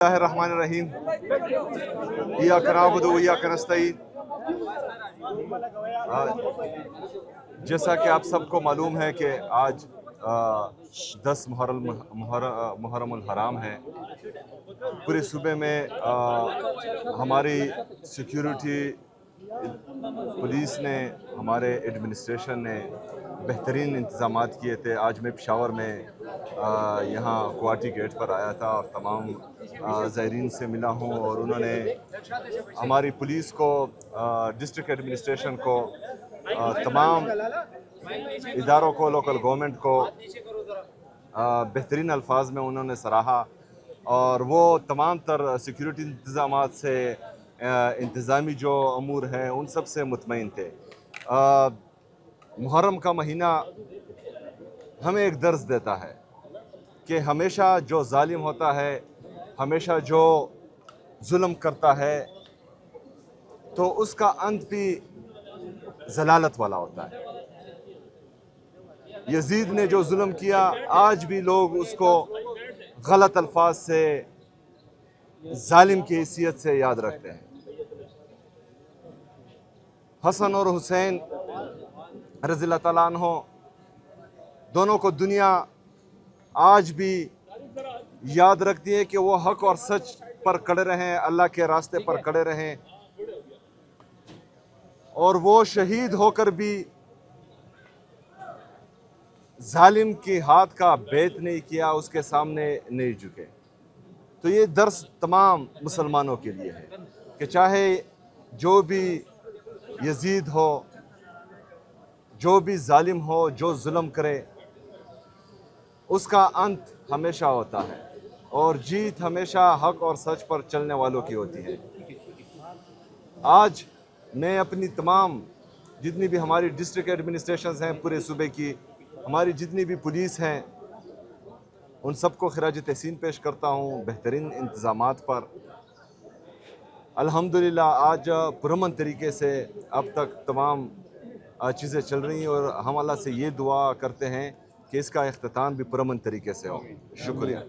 रहमानिर्रहीम इय्याक नअबुदु व इय्याक नस्तईन। जैसा कि आप सबको मालूम है कि आज 10 मुहर्रमुल हराम है। पूरे सूबे में हमारी सिक्योरिटी पुलिस ने, हमारे एडमिनिस्ट्रेशन ने बेहतरीन इंतज़ामात किए थे। आज मैं पेशावर में यहाँ गुवाहाटी गेट पर आया था और तमाम ज़ायरीन से मिला हूँ और उन्होंने हमारी पुलिस को, डिस्ट्रिक्ट एडमिनिस्ट्रेशन को, तमाम इदारों को, लोकल गवर्नमेंट को बेहतरीन अल्फाज में उन्होंने सराहा और वो तमाम तर सिक्योरिटी इंतज़ामात से, इंतज़ामी जो अमूर हैं उन सब से मुतमईन थे। मुहर्रम का महीना हमें एक दर्स देता है कि हमेशा जो जालिम होता है, हमेशा जो जुल्म करता है, तो उसका अंत भी जलालत वाला होता है। यजीद ने जो जुल्म किया, आज भी लोग उसको गलत अल्फाज से, जालिम की हैसियत से याद रखते हैं। हसन और हुसैन रज़ियल्लाहु तआला अन्हो, दोनों को दुनिया आज भी याद रखती है कि वो हक और सच पर खड़े रहें, अल्लाह के रास्ते पर खड़े रहें और वो शहीद होकर भी जालिम के हाथ का बेत नहीं किया, उसके सामने नहीं झुके। तो ये दर्स तमाम मुसलमानों के लिए है कि चाहे जो भी यजीद हो, जो भी जालिम हो, जो जुल्म करे, उसका अंत हमेशा होता है और जीत हमेशा हक और सच पर चलने वालों की होती है। आज मैं अपनी तमाम जितनी भी हमारी डिस्ट्रिक्ट एडमिनिस्ट्रेशंस हैं पूरे सूबे की, हमारी जितनी भी पुलिस हैं, उन सबको खिराज तहसीन पेश करता हूँ बेहतरीन इंतज़ामात पर। अल्हम्दुलिल्लाह आज पुरअमन तरीके से अब तक तमाम चीज़ें चल रही हैं और हम अल्लाह से ये दुआ करते हैं कि इसका इख्तिताम भी पुरअमन तरीके से हो। शुक्रिया।